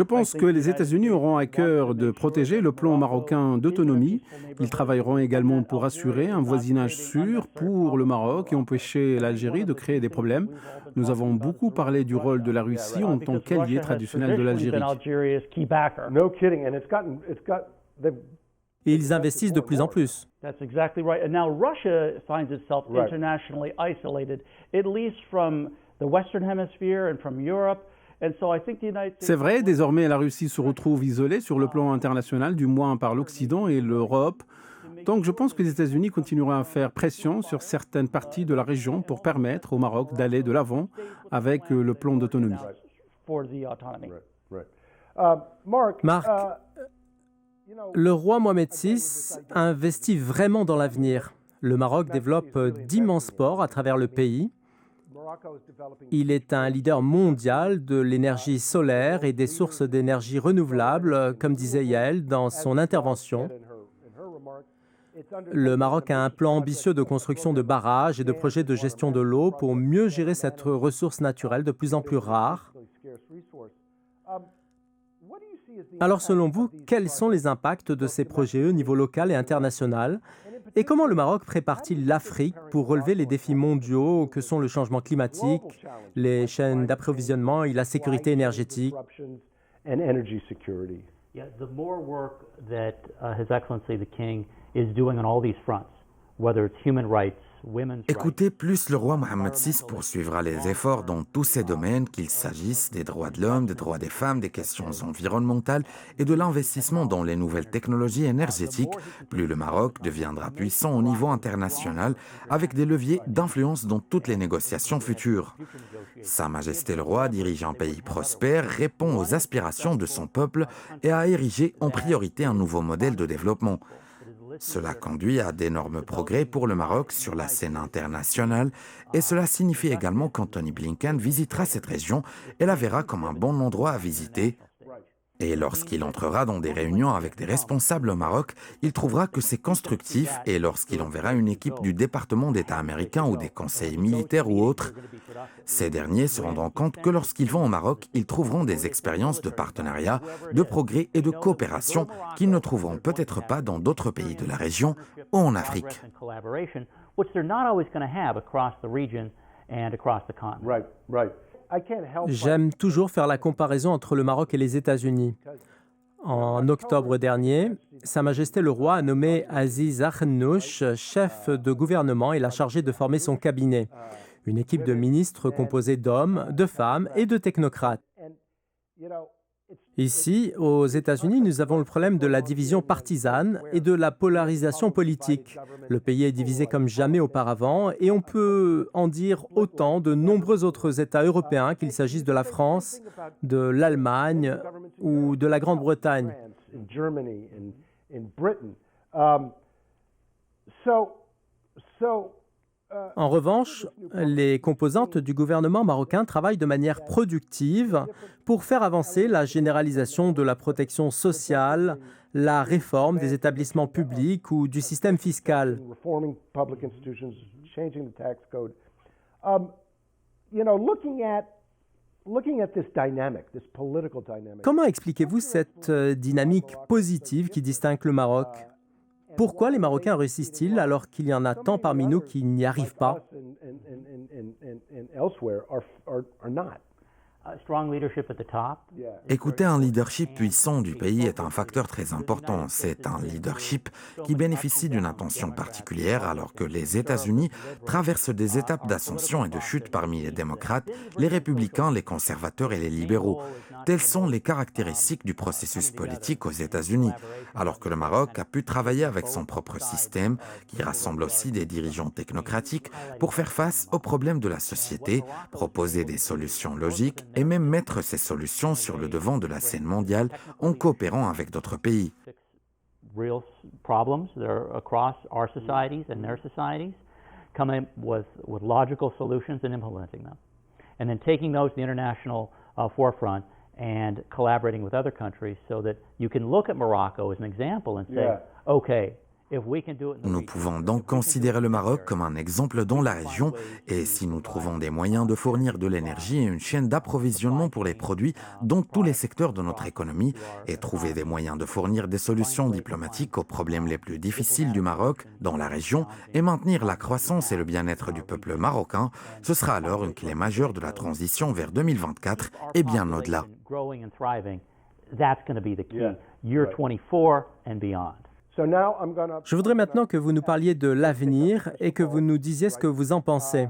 pense que les États-Unis auront à cœur de protéger le plan marocain d'autonomie. Ils travailleront également pour assurer un voisinage sûr pour le Maroc et empêcher l'Algérie de créer des problèmes. Nous avons beaucoup parlé du rôle de la Russie en tant qu'allié traditionnel de l'Algérie. Et ils investissent de plus en plus. That's exactly right. And now Russia finds itself internationally isolated, at least from the Western Hemisphere and from Europe. And so I think the United States... C'est vrai, désormais la Russie se retrouve isolée sur le plan international, du moins par l'Occident et l'Europe. Donc je pense que les États-Unis continueront à faire pression sur certaines parties de la région pour permettre au Maroc d'aller de l'avant avec le plan d'autonomie. Marc, le roi Mohamed VI investit vraiment dans l'avenir. Le Maroc développe d'immenses ports à travers le pays. Il est un leader mondial de l'énergie solaire et des sources d'énergie renouvelables, comme disait Yael dans son intervention. Le Maroc a un plan ambitieux de construction de barrages et de projets de gestion de l'eau pour mieux gérer cette ressource naturelle de plus en plus rare. Alors, selon vous, quels sont les impacts de ces projets au niveau local et international? Et comment le Maroc prépare-t-il l'Afrique pour relever les défis mondiaux que sont le changement climatique, les chaînes d'approvisionnement et la sécurité énergétique? Yeah, the more work that His Excellency the King is doing on all these fronts, whether it's human rights, women's rights. Écoutez, plus le roi Mohamed VI poursuivra les efforts dans tous ces domaines, qu'il s'agisse des droits de l'homme, des droits des femmes, des questions environnementales et de l'investissement dans les nouvelles technologies énergétiques, plus le Maroc deviendra puissant au niveau international avec des leviers d'influence dans toutes les négociations futures. Sa Majesté le Roi dirige un pays prospère, répond aux aspirations de son peuple et a érigé en priorité un nouveau modèle de développement. Cela conduit à d'énormes progrès pour le Maroc sur la scène internationale et cela signifie également qu'Anthony Blinken visitera cette région et la verra comme un bon endroit à visiter. Et lorsqu'il entrera dans des réunions avec des responsables au Maroc, il trouvera que c'est constructif et lorsqu'il enverra une équipe du département d'État américain ou des conseils militaires ou autres, ces derniers se rendront compte que lorsqu'ils vont au Maroc, ils trouveront des expériences de partenariat, de progrès et de coopération qu'ils ne trouveront peut-être pas dans d'autres pays de la région ou en Afrique. J'aime toujours faire la comparaison entre le Maroc et les États-Unis. En octobre dernier, Sa Majesté le Roi a nommé Aziz Akhnouch chef de gouvernement et l'a chargé de former son cabinet. Une équipe de ministres composée d'hommes, de femmes et de technocrates. Ici, aux États-Unis, nous avons le problème de la division partisane et de la polarisation politique. Le pays est divisé comme jamais auparavant et on peut en dire autant de nombreux autres États européens, qu'il s'agisse de la France, de l'Allemagne ou de la Grande-Bretagne. in Germany, in Britain. Um, so, En revanche, les composantes du gouvernement marocain travaillent de manière productive pour faire avancer la généralisation de la protection sociale, la réforme des établissements publics ou du système fiscal. reforming public institutions, changing the tax code. Looking at this dynamic, this political dynamic. Comment expliquez-vous cette dynamique positive qui distingue le Maroc? Pourquoi les Marocains réussissent-ils alors qu'il y en a tant parmi nous qui n'y arrivent pas? And elsewhere are not. Strong leadership at the top. Écouter un leadership puissant du pays est un facteur très important. C'est un leadership qui bénéficie d'une attention particulière alors que les États-Unis traversent des étapes d'ascension et de chute parmi les démocrates, les républicains, les conservateurs et les libéraux. Telles sont les caractéristiques du processus politique aux États-Unis, alors que le Maroc a pu travailler avec son propre système, qui rassemble aussi des dirigeants technocratiques, pour faire face aux problèmes de la société, proposer des solutions logiques et même mettre ces solutions sur le devant de la scène mondiale en coopérant avec d'autres pays. Real problems that are across our societies and their societies, coming with logical solutions and implementing them. And then taking those to the international forefront and collaborating with other countries so that you can look at Morocco as an example and say, okay, if we can do it in the Nous region, pouvons donc considérer le Maroc comme un exemple dans la région et si nous trouvons des moyens de fournir de l'énergie et une chaîne d'approvisionnement pour les produits dans tous les secteurs de notre économie et trouver des moyens de fournir des solutions diplomatiques aux problèmes les plus difficiles du Maroc dans la région et maintenir la croissance et le bien-être du peuple marocain, ce sera alors une clé majeure de la transition vers 2024 et bien au-delà. growing and thriving, that's going to be the key. Year 24 and beyond. So now I'm going to. Je voudrais maintenant que vous nous parliez de l'avenir et que vous nous disiez ce que vous en pensez.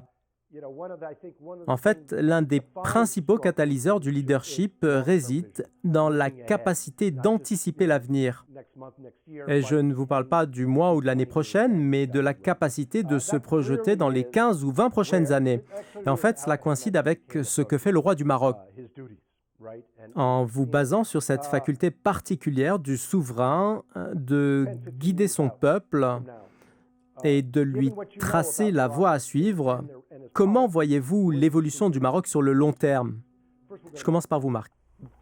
En fait, l'un des principaux catalyseurs du leadership réside dans la capacité d'anticiper l'avenir. Et je ne vous parle pas du mois ou de l'année prochaine, mais de la capacité de se projeter dans les 15 ou 20 prochaines années. Et en fait, cela coïncide avec ce que fait le roi du Maroc. En vous basant sur cette faculté particulière du souverain de guider son peuple et de lui tracer la voie à suivre, comment voyez-vous l'évolution du Maroc sur le long terme? Je commence par vous, Marc.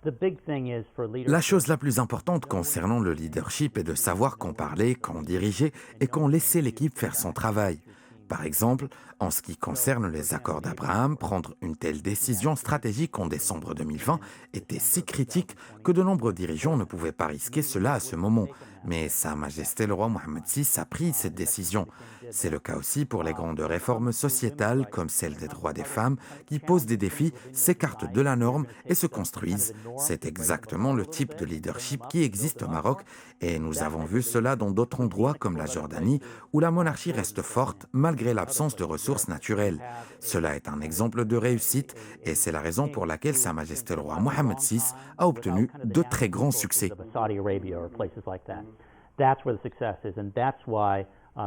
The big thing is for leaders. La chose la plus importante concernant le leadership est de savoir quand parler, quand diriger et quand laisser l'équipe faire son travail. Par exemple, en ce qui concerne les accords d'Abraham, prendre une telle décision stratégique en décembre 2020 était si critique que de nombreux dirigeants ne pouvaient pas risquer cela à ce moment. Mais Sa Majesté le roi Mohammed VI a pris cette décision. C'est le cas aussi pour les grandes réformes sociétales comme celle des droits des femmes qui posent des défis, s'écartent de la norme et se construisent. C'est exactement le type de leadership qui existe au Maroc et nous avons vu cela dans d'autres endroits comme la Jordanie où la monarchie reste forte malgré l'absence de ressources naturelles. Cela est un exemple de réussite et c'est la raison pour laquelle Sa Majesté le roi Mohammed VI a obtenu de très grands succès. Saudi Arabia or places like that. That's where the success is, and that's why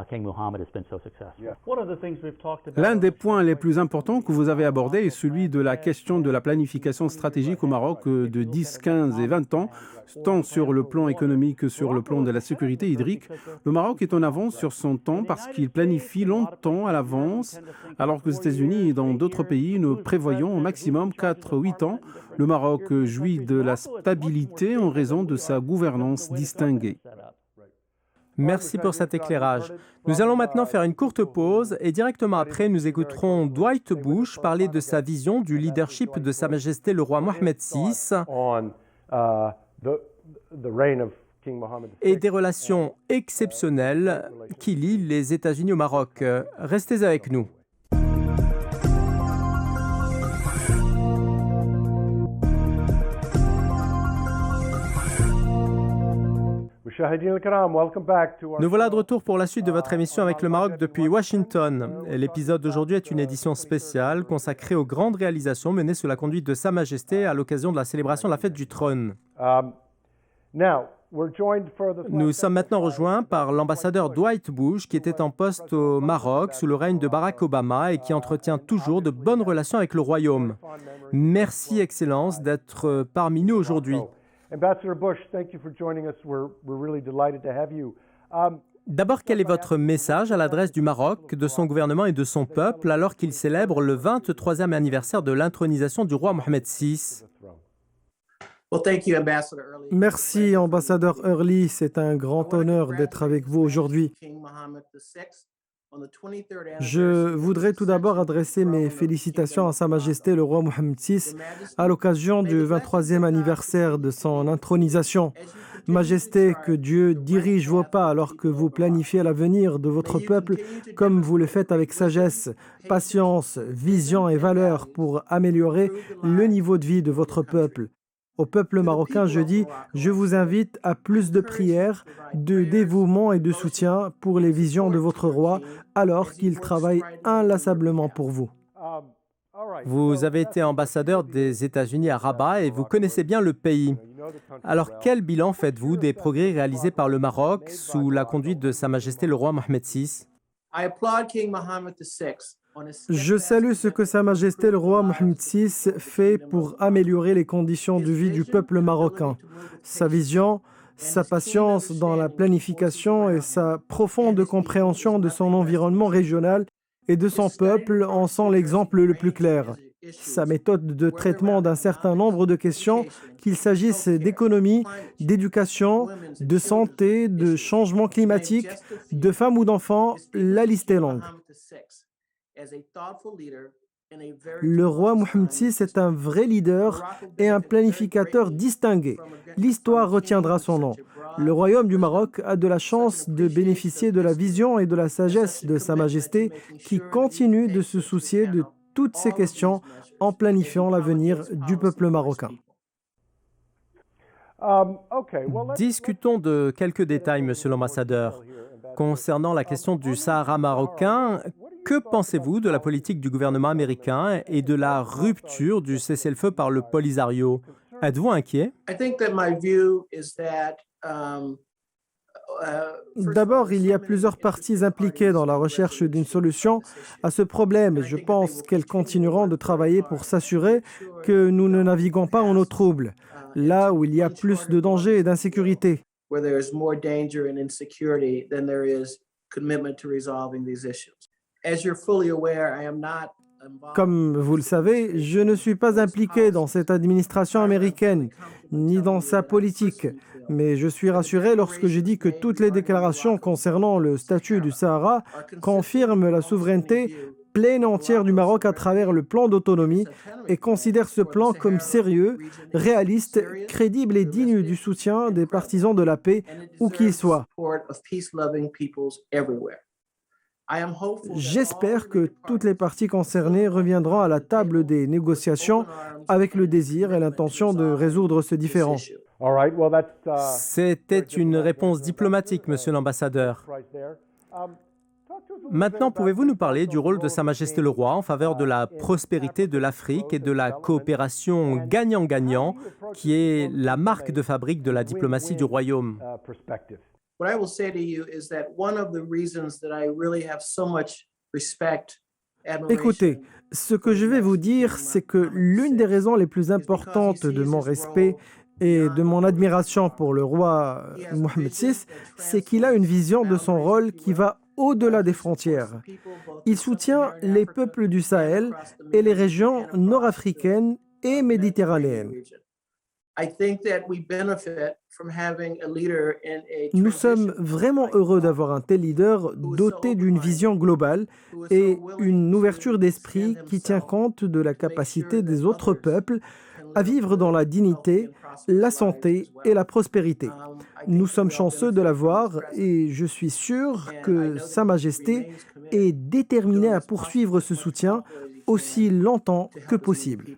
King Mohammed has been so successful. One of the things we've talked about. L'un des points les plus importants que vous avez abordé est celui de la question de la planification stratégique au Maroc de 10, 15 et 20 ans, tant sur le plan économique que sur le plan de la sécurité hydrique. Le Maroc est en avance sur son temps parce qu'il planifie longtemps à l'avance, alors que les États-Unis et dans d'autres pays, nous prévoyons au maximum 4 ou 8 ans. Le Maroc jouit de la stabilité en raison de sa gouvernance distinguée. Merci pour cet éclairage. Nous allons maintenant faire une courte pause et directement après, nous écouterons Dwight Bush parler de sa vision du leadership de Sa Majesté le roi Mohammed VI et des relations exceptionnelles qui lient les États-Unis au Maroc. Restez avec nous. Nous voilà de retour pour la suite de votre émission avec le Maroc depuis Washington. L'épisode d'aujourd'hui est une édition spéciale consacrée aux grandes réalisations menées sous la conduite de Sa Majesté à l'occasion de la célébration de la fête du trône. Nous sommes maintenant rejoints par l'ambassadeur Dwight Bush qui était en poste au Maroc sous le règne de Barack Obama et qui entretient toujours de bonnes relations avec le royaume. Merci, Excellence, d'être parmi nous aujourd'hui. Ambassador Bush, thank you for joining us. We're really delighted to have you. D'abord, quel est votre message à l'adresse du Maroc, de son gouvernement et de son peuple alors qu'il célèbre le 23e anniversaire de l'intronisation du roi Mohamed VI? Merci, ambassadeur Hurley. C'est un grand honneur d'être avec vous aujourd'hui. Je voudrais tout d'abord adresser mes félicitations à Sa Majesté le roi Mohamed VI à l'occasion du 23e anniversaire de son intronisation. Majesté, que Dieu dirige vos pas alors que vous planifiez l'avenir de votre peuple comme vous le faites avec sagesse, patience, vision et valeur pour améliorer le niveau de vie de votre peuple. Au peuple marocain, je dis, je vous invite à plus de prières, de dévouement et de soutien pour les visions de votre roi alors qu'il travaille inlassablement pour vous. Vous avez été ambassadeur des États-Unis à Rabat et vous connaissez bien le pays. Alors, quel bilan faites-vous des progrès réalisés par le Maroc sous la conduite de Sa Majesté le roi Mohamed VI? Je salue ce que Sa Majesté le roi Mohamed VI fait pour améliorer les conditions de vie du peuple marocain. Sa vision, sa patience dans la planification et sa profonde compréhension de son environnement régional et de son peuple en sont l'exemple le plus clair. Sa méthode de traitement d'un certain nombre de questions, qu'il s'agisse d'économie, d'éducation, de santé, de changement climatique, de femmes ou d'enfants, la liste est longue. Le roi Mohamed VI est un vrai leader et un planificateur distingué. L'histoire retiendra son nom. Le royaume du Maroc a de la chance de bénéficier de la vision et de la sagesse de Sa Majesté qui continue de se soucier de toutes ces questions en planifiant l'avenir du peuple marocain. Discutons de quelques détails, monsieur l'ambassadeur. Concernant la question du Sahara marocain, que pensez-vous de la politique du gouvernement américain et de la rupture du cessez-le-feu par le Polisario? Êtes-vous inquiet? D'abord, il y a plusieurs parties impliquées dans la recherche d'une solution à ce problème et je pense qu'elles continueront de travailler pour s'assurer que nous ne naviguons pas en eau trouble, là où il y a plus de danger et d'insécurité. Comme vous le savez, je ne suis pas impliqué dans cette administration américaine, ni dans sa politique, mais je suis rassuré lorsque je dis que toutes les déclarations concernant le statut du Sahara confirment la souveraineté pleine et entière du Maroc à travers le plan d'autonomie et considèrent ce plan comme sérieux, réaliste, crédible et digne du soutien des partisans de la paix, où qu'ils soient. J'espère que toutes les parties concernées reviendront à la table des négociations avec le désir et l'intention de résoudre ce différend. C'était une réponse diplomatique, monsieur l'ambassadeur. Maintenant, pouvez-vous nous parler du rôle de Sa Majesté le Roi en faveur de la prospérité de l'Afrique et de la coopération gagnant-gagnant, qui est la marque de fabrique de la diplomatie du royaume? Écoutez, ce que je vais vous dire, c'est que l'une des raisons les plus importantes de mon respect et de mon admiration pour le roi Mohamed VI, c'est qu'il a une vision de son rôle qui va au-delà des frontières. Il soutient les peuples du Sahel et les régions nord-africaines et méditerranéennes. Nous sommes vraiment heureux d'avoir un tel leader doté d'une vision globale et une ouverture d'esprit qui tient compte de la capacité des autres peuples à vivre dans la dignité, la santé et la prospérité. Nous sommes chanceux de l'avoir et je suis sûr que Sa Majesté est déterminée à poursuivre ce soutien aussi longtemps que possible.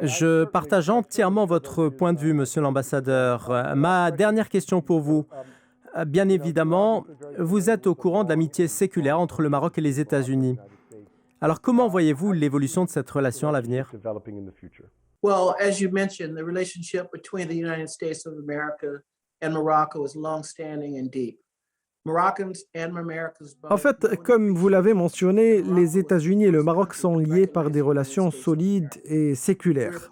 Je partage entièrement votre point de vue, monsieur l'ambassadeur. Ma dernière question pour vous. Bien évidemment, vous êtes au courant de l'amitié séculaire entre le Maroc et les États-Unis. Alors, comment voyez-vous l'évolution de cette relation à l'avenir? Well, as you mentioned, the relationship between the United States of America and Morocco is long-standing and deep. En fait, comme vous l'avez mentionné, les États-Unis et le Maroc sont liés par des relations solides et séculaires.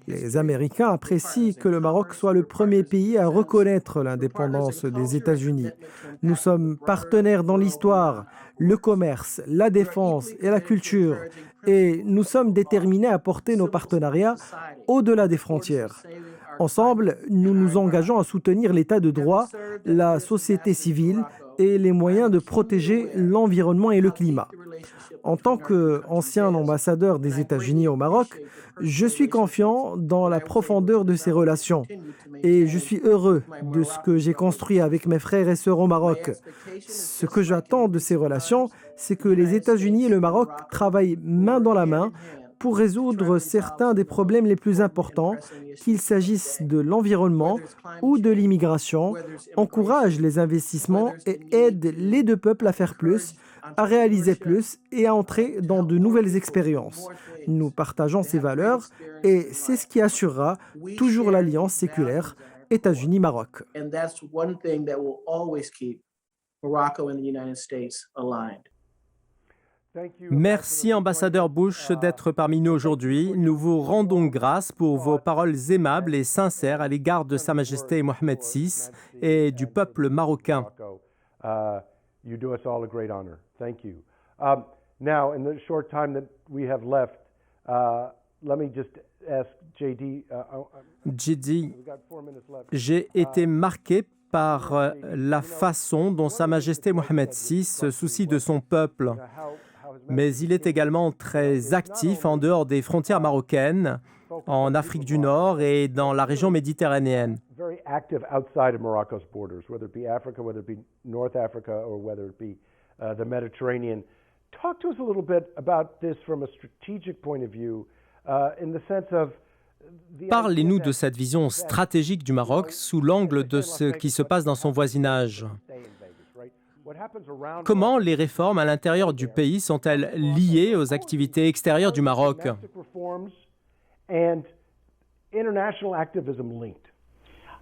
Les Américains apprécient que le Maroc soit le premier pays à reconnaître l'indépendance des États-Unis. Nous sommes partenaires dans l'histoire, le commerce, la défense et la culture, et nous sommes déterminés à porter nos partenariats au-delà des frontières. Ensemble, nous nous engageons à soutenir l'État de droit, la société civile et les moyens de protéger l'environnement et le climat. En tant qu'ancien ambassadeur des États-Unis au Maroc, je suis confiant dans la profondeur de ces relations et je suis heureux de ce que j'ai construit avec mes frères et sœurs au Maroc. Ce que j'attends de ces relations, c'est que les États-Unis et le Maroc travaillent main dans la main pour résoudre certains des problèmes les plus importants, qu'il s'agisse de l'environnement ou de l'immigration, encouragent les investissements et aident les deux peuples à faire plus, à réaliser plus et à entrer dans de nouvelles expériences. Nous partageons ces valeurs et c'est ce qui assurera toujours l'alliance séculaire États-Unis-Maroc. Merci, ambassadeur Bush, d'être parmi nous aujourd'hui. Nous vous rendons grâce pour vos paroles aimables et sincères à l'égard de Sa Majesté Mohammed VI et du peuple marocain. You do us all a great honor. Thank you. Now, in the short time that we have left, let me just ask JD. JD, We've got 4 minutes left. j'ai été marqué par la façon dont Sa Majesté Mohammed VI se soucie de son peuple. Mais il est également très actif en dehors des frontières marocaines, en Afrique du Nord et dans la région méditerranéenne. Very active outside of Morocco's borders, whether it be Africa, whether it be North Africa, or whether it be the Mediterranean. Talk to us a little bit about this from a strategic point of view, in the sense of Parlez-nous de cette vision stratégique du Maroc sous l'angle de ce qui se passe dans son voisinage. Comment les réformes à l'intérieur du pays sont-elles liées aux activités extérieures du Maroc? And international activism linked?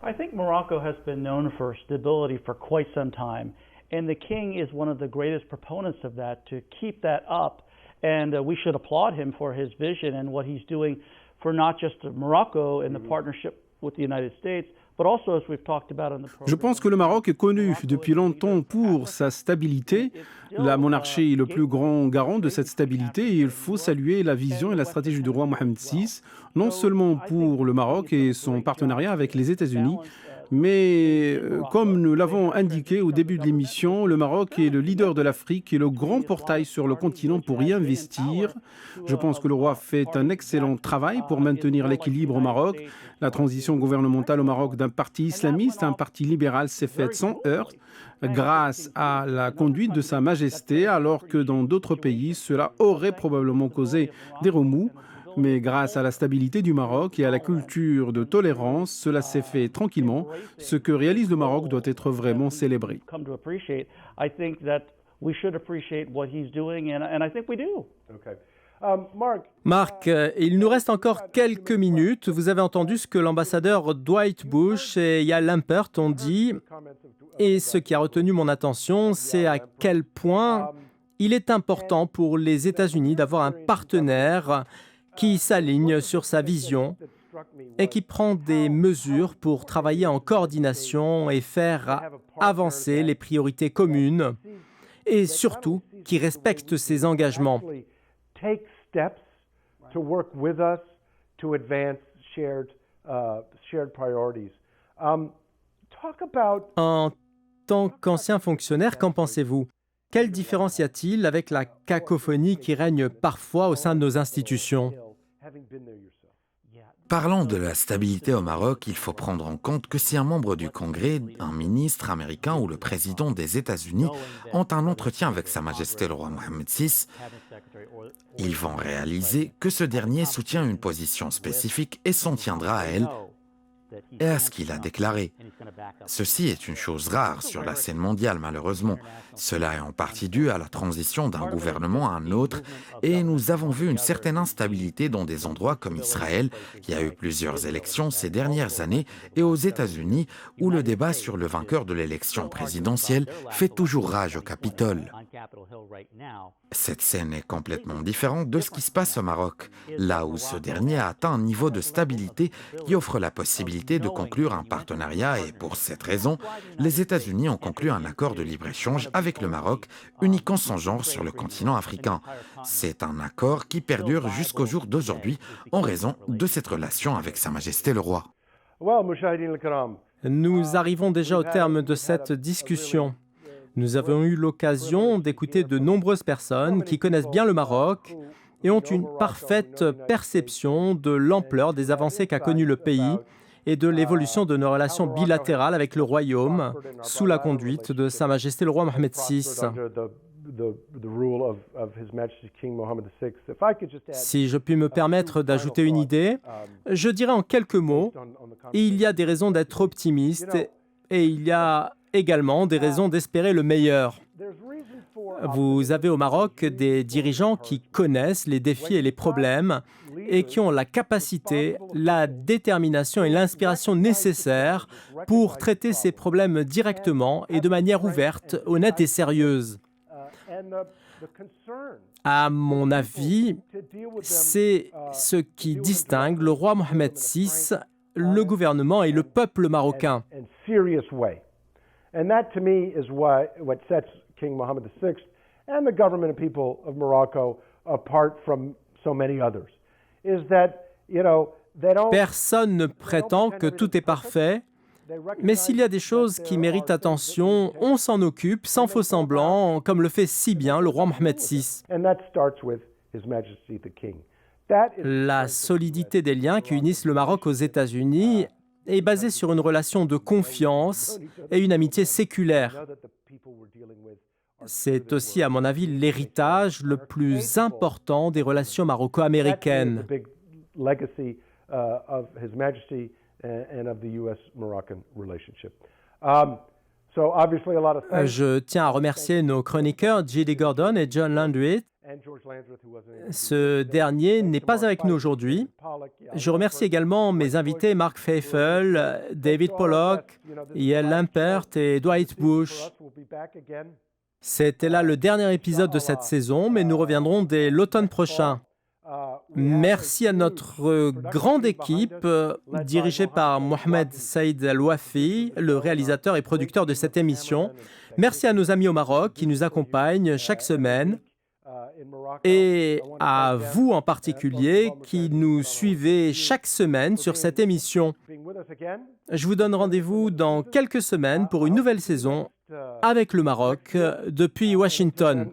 I think Morocco has been known for stability for quite some time, and the king is one of the greatest proponents of that, to keep that up, and we should applaud him for his vision and what he's doing for not just Morocco and the partnership with the United States, but also, as we've talked about in the program. Je pense que le Maroc est connu depuis longtemps pour sa stabilité. La monarchie est le plus grand garant de cette stabilité et il faut saluer la vision et la stratégie du roi Mohammed VI, non seulement pour le Maroc et son partenariat avec les États-Unis, mais comme nous l'avons indiqué au début de l'émission, le Maroc est le leader de l'Afrique et le grand portail sur le continent pour y investir. Je pense que le roi fait un excellent travail pour maintenir l'équilibre au Maroc. La transition gouvernementale au Maroc d'un parti islamiste à un parti libéral s'est faite sans heurts, grâce à la conduite de Sa Majesté, alors que dans d'autres pays, cela aurait probablement causé des remous. Mais grâce à la stabilité du Maroc et à la culture de tolérance, cela s'est fait tranquillement. Ce que réalise le Maroc doit être vraiment célébré. Marc, il nous reste encore quelques minutes. Vous avez entendu ce que l'ambassadeur Dwight Bush et Yael Lampert ont dit. Et ce qui a retenu mon attention, c'est à quel point il est important pour les États-Unis d'avoir un partenaire qui s'aligne sur sa vision et qui prend des mesures pour travailler en coordination et faire avancer les priorités communes et surtout qui respecte ses engagements. En tant qu'ancien fonctionnaire, qu'en pensez-vous? Quelle différence y a-t-il avec la cacophonie qui règne parfois au sein de nos institutions? Parlant de la stabilité au Maroc, il faut prendre en compte que si un membre du Congrès, un ministre américain ou le président des États-Unis ont un entretien avec Sa Majesté le roi Mohammed VI, ils vont réaliser que ce dernier soutient une position spécifique et s'en tiendra à elle, et à ce qu'il a déclaré. Ceci est une chose rare sur la scène mondiale, malheureusement. Cela est en partie dû à la transition d'un gouvernement à un autre, et nous avons vu une certaine instabilité dans des endroits comme Israël, qui a eu plusieurs élections ces dernières années, et aux États-Unis, où le débat sur le vainqueur de l'élection présidentielle fait toujours rage au Capitole. Cette scène est complètement différente de ce qui se passe au Maroc, là où ce dernier a atteint un niveau de stabilité qui offre la possibilité de conclure un partenariat et pour cette raison, les États-Unis ont conclu un accord de libre-échange avec le Maroc, unique en son genre sur le continent africain. C'est un accord qui perdure jusqu'au jour d'aujourd'hui en raison de cette relation avec Sa Majesté le Roi. Nous arrivons déjà au terme de cette discussion. Nous avons eu l'occasion d'écouter de nombreuses personnes qui connaissent bien le Maroc et ont une parfaite perception de l'ampleur des avancées qu'a connues le pays et de l'évolution de nos relations bilatérales avec le Royaume sous la conduite de Sa Majesté le Roi Mohammed VI. Si je puis me permettre d'ajouter une idée, je dirais en quelques mots, il y a des raisons d'être optimiste et il y a également des raisons d'espérer le meilleur. Vous avez au Maroc des dirigeants qui connaissent les défis et les problèmes et qui ont la capacité, la détermination et l'inspiration nécessaires pour traiter ces problèmes directement et de manière ouverte, honnête et sérieuse. À mon avis, c'est ce qui distingue le roi Mohammed VI, le gouvernement et le peuple marocain. And that, to me, is what sets King Mohammed VI and the government and people of Morocco apart from so many others. Is that, you know, they don't. Personne ne prétend que tout est parfait, mais s'il y a des choses qui méritent attention, on s'en occupe sans faux semblant, comme le fait si bien le roi Mohammed VI. And that starts with His Majesty the King. La solidité des liens qui unissent le Maroc aux États-Unis est basée sur une relation de confiance et une amitié séculaire. C'est aussi, à mon avis, l'héritage le plus important des relations maroco-américaines. Je tiens à remercier nos chroniqueurs J.D. Gordon et John Landreth. Ce dernier n'est pas avec nous aujourd'hui. Je remercie également mes invités Mark Feifel, David Pollock, Yael Lampert et Dwight Bush. C'était là le dernier épisode de cette saison, mais nous reviendrons dès l'automne prochain. Merci à notre grande équipe dirigée par Mohamed Saïd Al-Wafi, le réalisateur et producteur de cette émission. Merci à nos amis au Maroc qui nous accompagnent chaque semaine. Et à vous en particulier qui nous suivez chaque semaine sur cette émission. Je vous donne rendez-vous dans quelques semaines pour une nouvelle saison avec le Maroc depuis Washington.